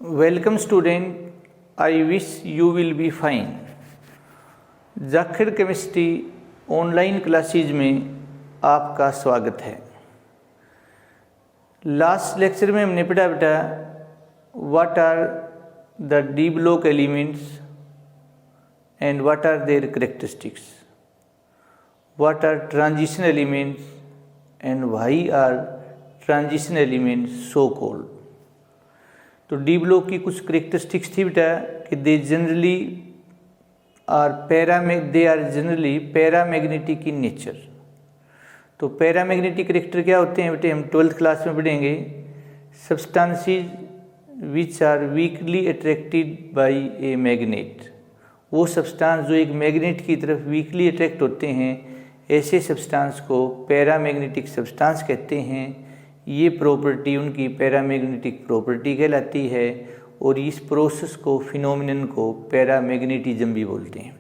Welcome student, I wish you will be fine. Zakir chemistry online classes में आपका स्वागत है। लास्ट लेक्चर में हमने पढ़ा बेटा what are the d block elements and what are their characteristics, what are transition elements and why are transition elements so called. तो d block की कुछ करेक्टरिस्टिक्स थी बेटा कि they are generally paramagnetic in nature. तो paramagnetic character क्या होते हैं बेटे, हम 12th क्लास में पढ़ेंगे। Substances which are weakly attracted by a magnet, वो सब्सटेंस जो एक मैग्नेट की तरफ वीकली अट्रैक्ट होते हैं, ऐसे सब्सटेंस को पैरामैग्नेटिक सब्सटेंस कहते हैं। ये प्रॉपर्टी उनकी पैरामैग्नेटिक प्रॉपर्टी कहलाती है और इस प्रोसेस को फिनोमिनन को पैरामैग्नेटिज्म भी बोलते हैं।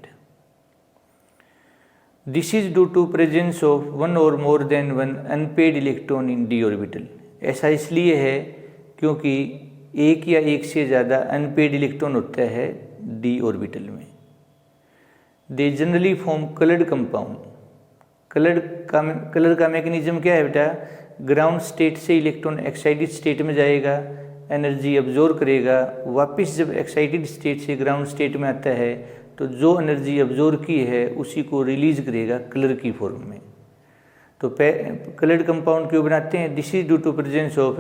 This is due to presence of one और more than one unpaired electron in D orbital. ऐसा इसलिए है क्योंकि एक या एक से ज़्यादा अनपेड इलेक्ट्रॉन होता है डी ऑर्बिटल में। They generally form coloured compound. Colour का मैकेनिज्म क्या है बेटा, ग्राउंड स्टेट से इलेक्ट्रॉन एक्साइटेड स्टेट में जाएगा, एनर्जी अब्जॉर्ब करेगा, वापस जब एक्साइटेड स्टेट से ग्राउंड स्टेट में आता है तो जो एनर्जी अब्जॉर्ब की है उसी को रिलीज करेगा कलर की फॉर्म में। तो कलर्ड कंपाउंड क्यों बनाते हैं? This is due to presence of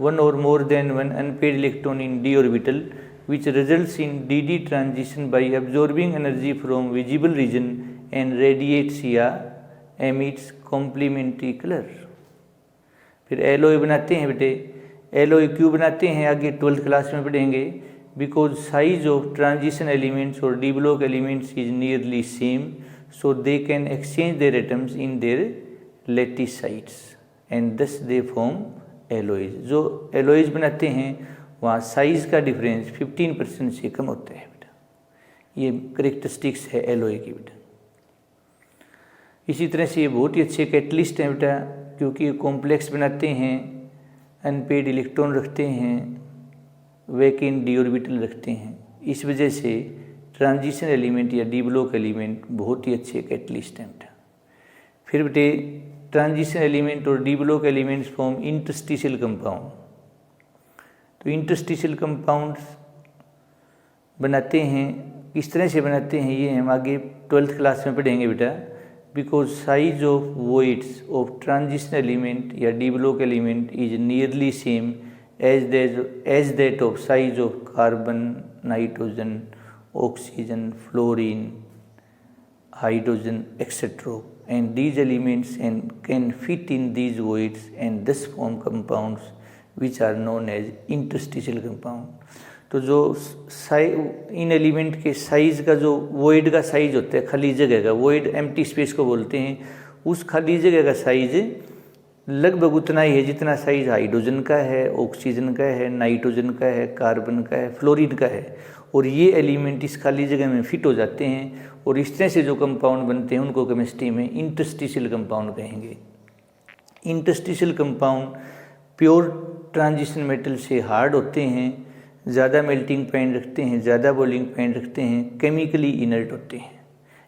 one और more than one unpaired electron in D orbital which results in D transition by absorbing energy from visible region and radiates या emits complementary colour. फिर alloy बनाते हैं बेटे। Alloy क्यों बनाते हैं आगे 12th क्लास में पढ़ेंगे। Because size of transition elements और D block elements is nearly same, so they can exchange their atoms in their lattice sides and thus they form alloys. जो एलॉयज बनाते हैं वहाँ साइज का डिफरेंस 15% से कम होता है बेटा। ये करेक्टरिस्टिक्स है एलॉय की बेटा। इसी तरह से ये बहुत ही अच्छे कैटलिस्ट हैं बेटा, क्योंकि कॉम्प्लेक्स बनाते हैं, अनपेड इलेक्ट्रॉन रखते हैं, वैकेंट डी ऑर्बिटल रखते हैं। इस वजह से ट्रांजिशन एलिमेंट या डी ब्लॉक एलिमेंट बहुत ही अच्छे कैटलिस्ट हैं बेटा। फिर बेटे ट्रांजिशन एलिमेंट और D block elements form interstitial compound. तो इंटरस्टिशियल कंपाउंड्स बनाते हैं, किस तरह से बनाते हैं ये हम आगे 12th क्लास में पढ़ेंगे बेटा। Because size of voids of transition element या D block element is nearly same as that of size of carbon, nitrogen, oxygen, fluorine, hydrogen etcetera, and these elements and can fit in these voids and thus form compounds which are known as interstitial compound। तो जो इन element के size का जो void का size होता है, खाली जगह का, वॉइड एम्प्टी स्पेस को बोलते हैं, उस खाली जगह का साइज लगभग उतना ही है जितना साइज हाइड्रोजन का है, ऑक्सीजन का है, नाइट्रोजन का है, कार्बन का है, फ्लोरीन का है। और ये एलिमेंट इस खाली जगह में फिट हो जाते हैं और इस तरह से जो कंपाउंड बनते हैं उनको केमिस्ट्री में इंटरस्टिशियल कंपाउंड कहेंगे। Interstitial compound pure transition metal से हार्ड होते हैं, ज़्यादा मेल्टिंग पॉइंट रखते हैं, ज़्यादा बॉइलिंग पॉइंट रखते हैं, केमिकली इनर्ट होते हैं,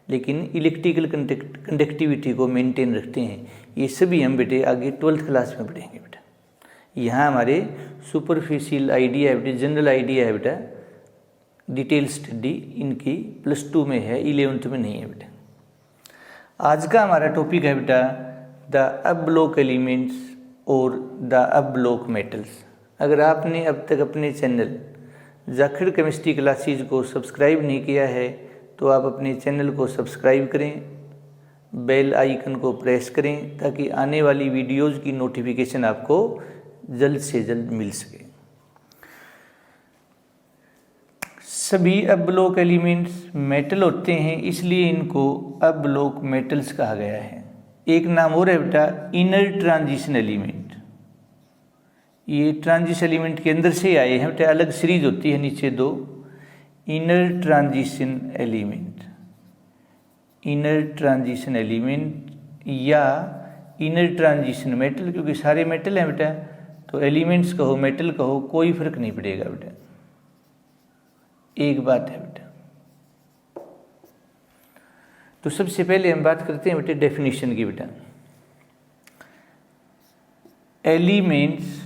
लेकिन इलेक्ट्रिकल कंडक्टिविटी को मेंटेन रखते हैं। ये सभी हम बेटे आगे 12th क्लास में पढ़ेंगे बेटा। यहाँ हमारे सुपरफिशियल आइडिया है बेटे, जनरल आइडिया है बेटा। डिटेल स्टडी इनकी +2 में है, 11th में नहीं है बेटा। आज का हमारा टॉपिक है बेटा द अब ब्लॉक एलिमेंट्स और द अब ब्लॉक मेटल्स। अगर आपने अब तक अपने चैनल जाखिर केमिस्ट्री क्लासेज को सब्सक्राइब नहीं किया है तो आप अपने चैनल को सब्सक्राइब करें, बेल आइकन को प्रेस करें ताकि आने वाली वीडियोज़ की नोटिफिकेशन आपको जल्द से जल्द मिल सके। सभी अब ब्लॉक एलिमेंट्स मेटल होते हैं, इसलिए इनको अब ब्लॉक मेटल्स कहा गया है। एक नाम और है बेटा इनर ट्रांजिशन एलिमेंट। ये ट्रांजिशन एलिमेंट के अंदर से आए हैं बेटा, अलग सीरीज होती है नीचे दो। Inner transition element, inner transition element या इनर ट्रांजिशन मेटल, क्योंकि सारे मेटल हैं बेटा, तो एलिमेंट्स कहो मेटल कहो कोई फर्क नहीं पड़ेगा बेटा। एक बात है बेटा। तो सबसे पहले हम बात करते हैं बेटे डेफिनेशन की बेटा। Elements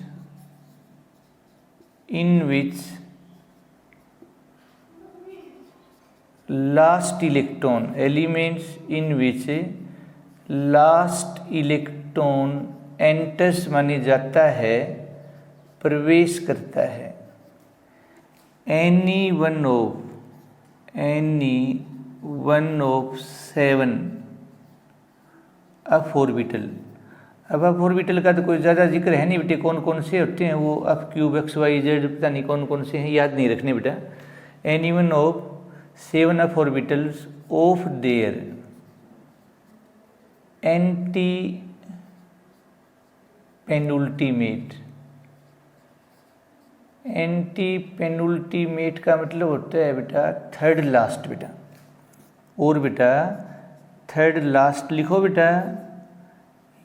in which last electron, elements in which last electron enters माने जाता है, प्रवेश करता है, any one of 7 up orbital. अब अप ऑर्बिटल का तो कोई ज़्यादा जिक्र है नहीं बेटे, कौन कौन से होते हैं वो, अप क्यूब एक्स वाई जेड पता नहीं कौन कौन से हैं, याद नहीं रखने बेटा। Any one of 7 up orbitals of their antepenultimate. Antepenultimate का मतलब होता है बेटा थर्ड लास्ट बेटा। और बेटा थर्ड लास्ट लिखो बेटा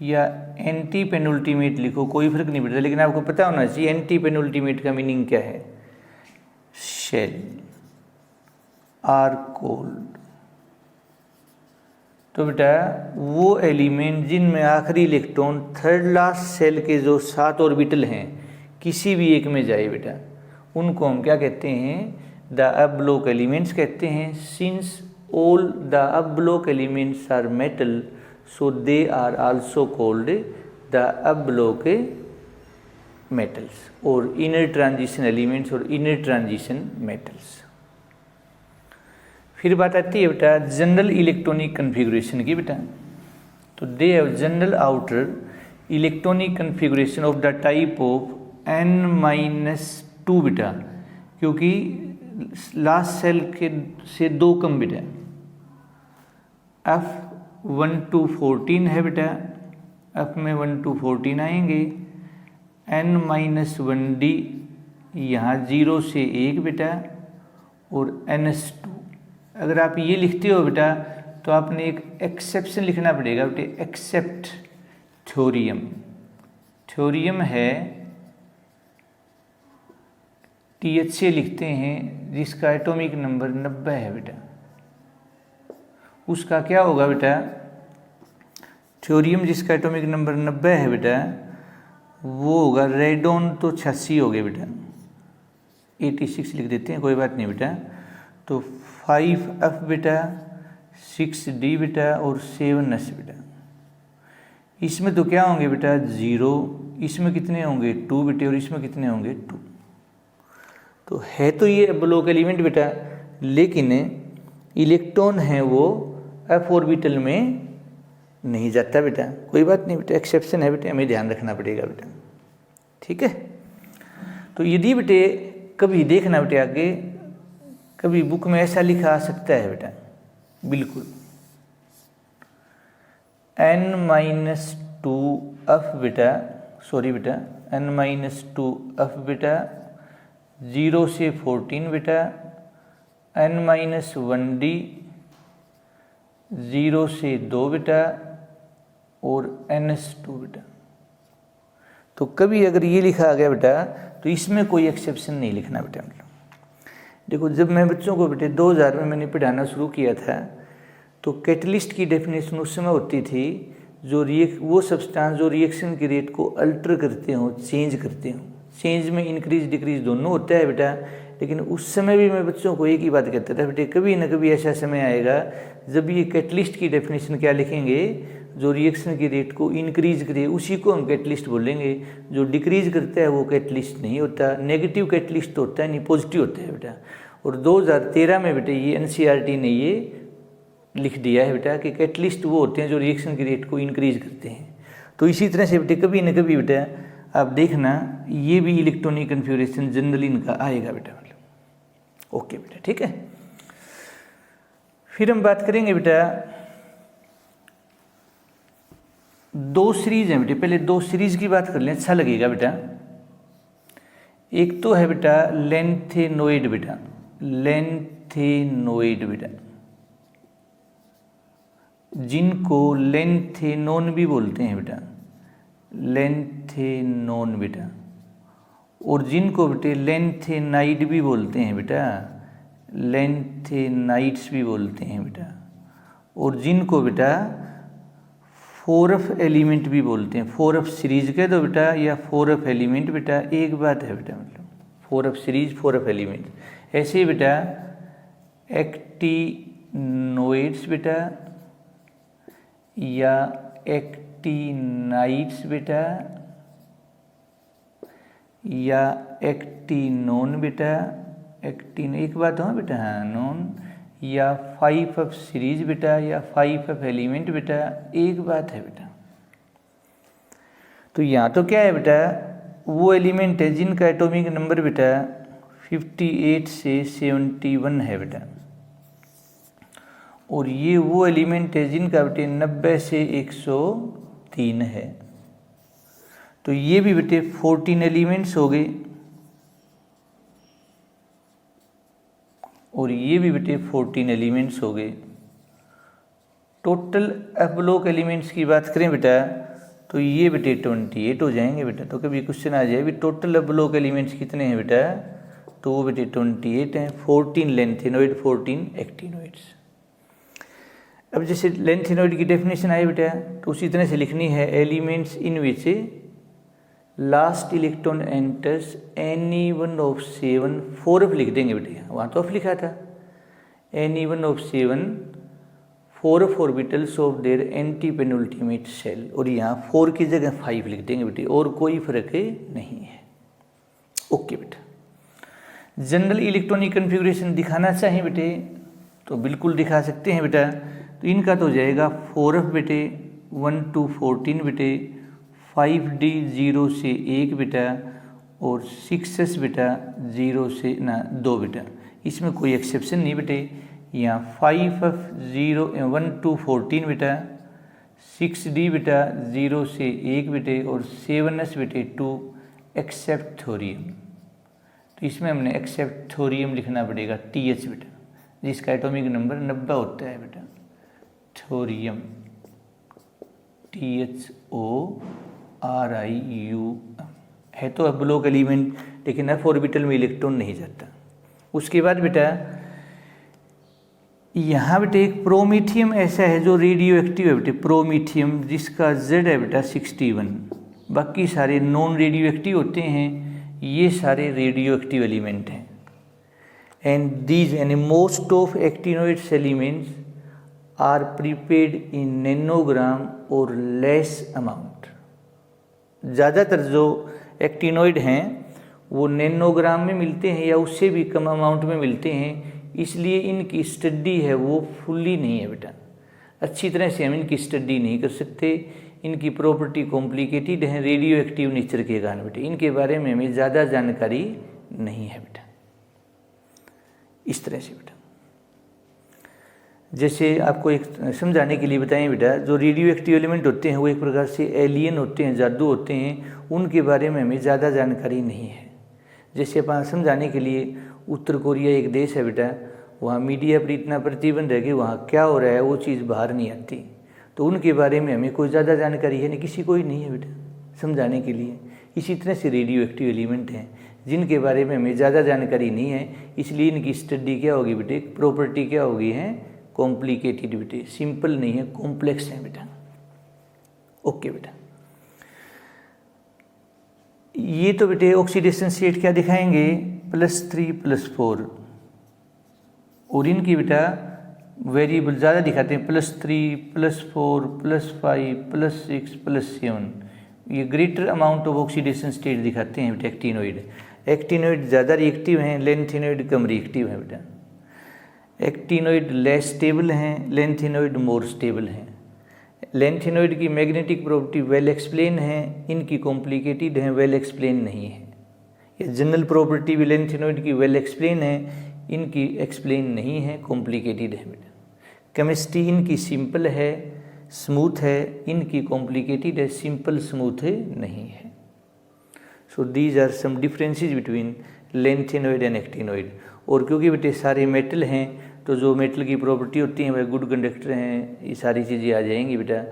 या एंटी पेनुल्टीमेट लिखो, कोई फर्क नहीं पड़ता, लेकिन आपको पता होना चाहिए एंटी पेनुल्टीमेट का मीनिंग क्या है। Shell are called. तो बेटा वो एलिमेंट जिनमें आखिरी इलेक्ट्रॉन थर्ड लास्ट सेल के जो 7 ऑर्बिटल हैं किसी भी एक में जाए बेटा, उनको हम क्या कहते हैं, द अब ब्लॉक एलिमेंट्स कहते हैं। Since all the f block elements are metal so they are also called the f block metals और इनर ट्रांजिशन एलिमेंट्स और इनर ट्रांजिशन मेटल्स। फिर बात आती है बेटा जनरल इलेक्ट्रॉनिक कन्फिगुरेशन की बेटा। तो they have general outer electronic configuration of the type of n-2 बेटा, क्योंकि लास्ट सेल के से 2 कम बेटा। F1 to 14 है बेटा, F में 1 to 14 आएंगे। n-1d यहाँ 0 से 1 बेटा और ns2। अगर आप ये लिखते हो बेटा तो आपने एक एक्सेप्शन लिखना पड़ेगा बेटे, एक्सेप्ट थ्योरियम। थ्योरियम है TH से लिखते हैं जिसका एटॉमिक नंबर 90 है बेटा, उसका क्या होगा बेटा, थ्योरियम जिसका एटॉमिक नंबर 90 है बेटा वो होगा रेडॉन, तो 86 हो गए बेटा, 86 लिख देते हैं कोई बात नहीं बेटा। तो 5F बेटा, 6D बेटा और 7S बेटा। इसमें तो क्या होंगे बेटा 0, इसमें कितने होंगे 2 बेटे और इसमें कितने होंगे 2। तो है तो ये ब्लॉक एलिमेंट बेटा, लेकिन इलेक्ट्रॉन है वो F ऑर्बिटल में नहीं जाता बेटा, कोई बात नहीं बेटा, एक्सेप्शन है बेटे, हमें ध्यान रखना पड़ेगा बेटा, ठीक है। तो यदि बेटे कभी देखना बेटे आगे कभी बुक में ऐसा लिखा आ सकता है बेटा, बिल्कुल n-2f बेटा, सॉरी बेटा n-2f बेटा 0 से 14 बेटा, n-1d 0 से 2 बेटा और ns2 बेटा। तो कभी अगर ये लिखा आ गया बेटा तो इसमें कोई एक्सेप्शन नहीं लिखना बेटा। मतलब देखो जब मैं बच्चों को बेटे 2000 में मैंने पढ़ाना शुरू किया था तो कैटलिस्ट की डेफिनेशन उस समय होती थी जो वो सब्सटेंस जो रिएक्शन के रेट को अल्टर करते हो, चेंज करते हो। चेंज में इंक्रीज डिक्रीज दोनों होता है बेटा, लेकिन उस समय भी मैं बच्चों को एक ही बात कहता था बेटे, कभी ना कभी ऐसा समय आएगा जब ये कैटलिस्ट की डेफिनेशन क्या लिखेंगे, जो रिएक्शन के रेट को इंक्रीज करे उसी को हम कैटलिस्ट बोलेंगे, जो डिक्रीज करता है वो कैटलिस्ट नहीं होता, नेगेटिव कैटलिस्ट होता है, नहीं पॉजिटिव होता है बेटा। और 2013 में बेटे ये NCERT ने ये लिख दिया है बेटा कि कैटलिस्ट वो होते हैं जो रिएक्शन के रेट को इंक्रीज करते हैं। तो इसी तरह से बेटे कभी न कभी बेटा आप देखना ये भी इलेक्ट्रॉनिक कन्फिगरेशन जनरली इनका आएगा बेटा, मतलब ओके बेटा, ठीक है। फिर हम बात करेंगे बेटा 2 सीरीज हैं बेटे, पहले 2 सीरीज की बात कर लें, अच्छा लगेगा बेटा। एक तो है बेटा लेंथेनोइड बेटा, लेंथेनोइड बेटा, जिनको लेंथेनोन भी बोलते हैं बेटा, लेंथेनोन बेटा, और जिनको बेटे लेंथेनाइड भी बोलते हैं बेटा, लैंथेनाइड्स भी बोलते हैं बेटा, और जिनको बेटा 4f एलिमेंट भी बोलते हैं। 4f सीरीज कह दो बेटा या 4f एलिमेंट बेटा एक बात है बेटा, मतलब 4f सीरीज 4f एलिमेंट। ऐसे ही बेटा एक्टिनोइड्स बेटा या एक्टिनाइड्स बेटा या एक्टिनोन बेटा, एक्टिन एक बात हो बेटा, हाँ नोन, या 5f सीरीज बेटा या 5f एलिमेंट बेटा एक बात है बेटा। तो यहाँ तो क्या है बेटा, वो एलिमेंट है जिनका एटॉमिक नंबर बेटा 58 से 71 है बेटा, और ये वो एलिमेंट है जिनका बेटे 90 से 103 है। तो ये भी बेटे 14 एलिमेंट्स हो गए, और ये भी बेटे 14 एलिमेंट्स हो गए। टोटल एब्लोक एलिमेंट्स की बात करें बेटा तो ये बेटे 28 हो जाएंगे बेटा। तो कभी क्वेश्चन आ जाए भी टोटल एब्लोक एलिमेंट्स कितने हैं बेटा, तो वो बेटे 28 हैं। 14 लेंथेनॉइड, 14 एक्टिनोइड्स। अब जैसे लेंथेनॉइड की डेफिनेशन आई बेटा तो उसी तरह से लिखनी है, elements in which last electron enters any one of 7, 4f लिख देंगे बेटे, वहाँ तो ऑफ लिखा था, any one of 7 4f orbitals of their antepenultimate shell, और यहाँ 4 की जगह 5 लिख देंगे बेटे, और कोई फर्क नहीं है। ओके बेटा। जनरल इलेक्ट्रॉनिक कन्फिगरेशन दिखाना चाहें बेटे तो बिल्कुल दिखा सकते हैं बेटा। तो इनका तो हो जाएगा 4f बेटे 1 to 14 बेटे, 5d 0 से 1 बेटा, और 6s बेटा 0 से 2 बेटा। इसमें कोई एक्सेप्शन नहीं बेटे। यहाँ 5f 1 to 14 बेटा, 6d बेटा 0 से 1 बेटे, और 7s बेटे 2 एक्सेप्ट थोरियम। तो इसमें हमने एक्सेप्ट थोरियम लिखना पड़ेगा TH बेटा, जिसका एटॉमिक नंबर 90 होता है बेटा। थोरियम THORIUM है तो एब्लोक एलिमेंट, लेकिन f ऑर्बिटल में इलेक्ट्रॉन नहीं जाता। उसके बाद बेटा यहाँ बेटे एक प्रोमीथियम ऐसा है जो रेडियो एक्टिव है बेटे, प्रोमीथियम जिसका Z है बेटा 61। बाकी सारे नॉन रेडियो एक्टिव होते हैं, ये सारे रेडियो एक्टिव एलिमेंट हैं। And these and most of actinoids elements are prepared in nanogram और लेस अमाउंट। ज़्यादातर जो एक्टिनोइड हैं वो नैनोग्राम में मिलते हैं या उससे भी कम अमाउंट में मिलते हैं, इसलिए इनकी स्टडी है वो फुल्ली नहीं है बेटा। अच्छी तरह से हम इनकी स्टडी नहीं कर सकते, इनकी प्रॉपर्टी कॉम्प्लिकेटेड है रेडियो एक्टिव नेचर के कारण बेटे, इनके बारे में हमें ज़्यादा जानकारी नहीं है बेटा। इस तरह से बेटा जैसे आपको एक समझाने के लिए बताएं बेटा, जो रेडियो एक्टिव एलिमेंट होते हैं वो एक प्रकार से एलियन होते हैं, जादू होते हैं, उनके बारे में हमें ज़्यादा जानकारी नहीं है। जैसे अपन समझाने के लिए उत्तर कोरिया एक देश है बेटा, वहाँ मीडिया पर इतना प्रतिबंध है कि वहाँ क्या हो रहा है वो चीज़ बाहर नहीं आती, तो उनके बारे में हमें कोई ज़्यादा जानकारी है नहीं, किसी को ही नहीं है बेटा समझाने के लिए। इसी तरह से रेडियो एक्टिव एलिमेंट हैं जिनके बारे में हमें ज़्यादा जानकारी नहीं है, इसलिए इनकी स्टडी क्या होगी बेटे, प्रॉपर्टी क्या होगी है कॉम्प्लिकेटेड बेटे, सिंपल नहीं है, कॉम्प्लेक्स है बेटा। ओके बेटा। ये तो बेटे ऑक्सीडेशन स्टेट क्या दिखाएंगे +3 +4, और इनकी बेटा वेरिएबल ज़्यादा दिखाते हैं +3 +4 +5 +6 +7। ये greater amount of oxidation state दिखाते हैं बेटा एक्टिनोइड। एक्टिनोइड ज़्यादा रिएक्टिव हैं, लेंथेनोइड कम रिएक्टिव हैं बेटा। एक्टिनोइड लेस स्टेबल हैं, लेंथेनोइड मोर स्टेबल हैं। लेंथेनोइड की मैग्नेटिक प्रॉपर्टी वेल एक्सप्लेन है, इनकी कॉम्प्लिकेटेड है, वेल एक्सप्लेन नहीं है। ये जनरल प्रॉपर्टी भी लेंथेनोइड की वेल एक्सप्लेन है, इनकी एक्सप्लेन नहीं है, कॉम्प्लिकेटेड है बेटा। केमिस्ट्री इनकी सिंपल है, स्मूथ है, इनकी कॉम्प्लिकेटेड है, सिंपल स्मूथ है नहीं है। So these are some differences between lanthanoid and actinoid. और क्योंकि बेटे सारे मेटल हैं तो जो मेटल की प्रॉपर्टी होती है वह गुड कंडक्टर हैं, ये सारी चीज़ें आ जाएंगी बेटा।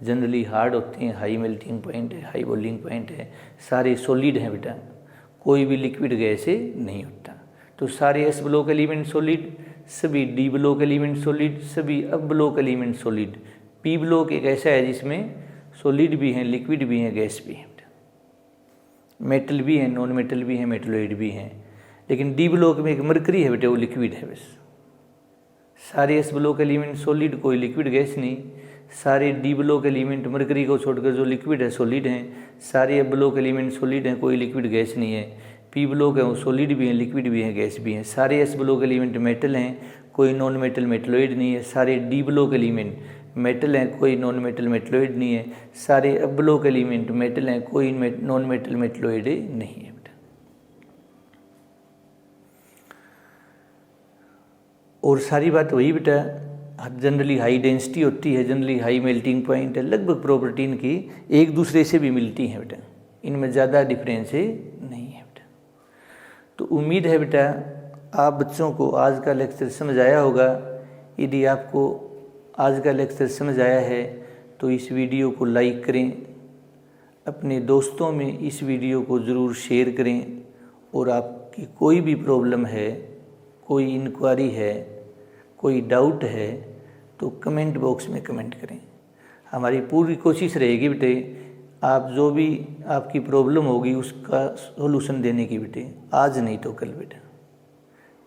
जनरली हार्ड होते हैं, हाई मेल्टिंग पॉइंट है, हाई बॉइलिंग पॉइंट है, सारे सॉलिड हैं बेटा, कोई भी लिक्विड गैस से नहीं होता। तो सारे एस ब्लॉक एलिमेंट सॉलिड, सभी डी ब्लॉक एलिमेंट सॉलिड, सभी अब block element solid. P block एक ऐसा है जिसमें सॉलिड भी हैं, लिक्विड भी हैं, गैस भी हैं, मेटल भी है, नॉन मेटल भी है, मेटलोइड भी हैं। लेकिन डी ब्लॉक में एक मरकरी है बेटे, वो लिक्विड है बस। सारे एस ब्लॉक एलिमेंट सॉलिड, कोई लिक्विड गैस नहीं। सारे डी ब्लॉक एलिमेंट मरकरी को छोड़कर जो लिक्विड है सॉलिड हैं। सारे एफ ब्लॉक एलिमेंट सॉलिड हैं, कोई लिक्विड गैस नहीं है। पी ब्लॉक है वो सॉलिड भी हैं, लिक्विड भी हैं, गैस भी हैं। सारे एस ब्लॉक एलिमेंट मेटल हैं, कोई नॉन मेटल मेटलोइड नहीं है। सारे डी ब्लॉक एलिमेंट मेटल हैं, कोई नॉन मेटल मेटलोइड नहीं है। सारे एफ ब्लॉक एलिमेंट मेटल हैं, कोई नॉन मेटल मेटलोइड नहीं है। और सारी बात वही बेटा, जनरली हाई डेंसिटी होती है, जनरली हाई मेल्टिंग पॉइंट है, लगभग प्रोटीन की एक दूसरे से भी मिलती हैं बेटा, इनमें ज़्यादा डिफरेंस नहीं है बेटा। तो उम्मीद है बेटा आप बच्चों को आज का लेक्चर समझ आया होगा। यदि आपको आज का लेक्चर समझ आया है तो इस वीडियो को लाइक करें, अपने दोस्तों में इस वीडियो को ज़रूर शेयर करें। और आपकी कोई भी प्रॉब्लम है, कोई इंक्वायरी है, कोई डाउट है तो कमेंट बॉक्स में कमेंट करें। हमारी पूरी कोशिश रहेगी बेटे आप जो भी आपकी प्रॉब्लम होगी उसका सॉल्यूशन देने की बेटे, आज नहीं तो कल बेटा।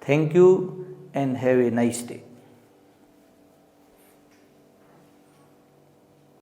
Thank you and have a nice day.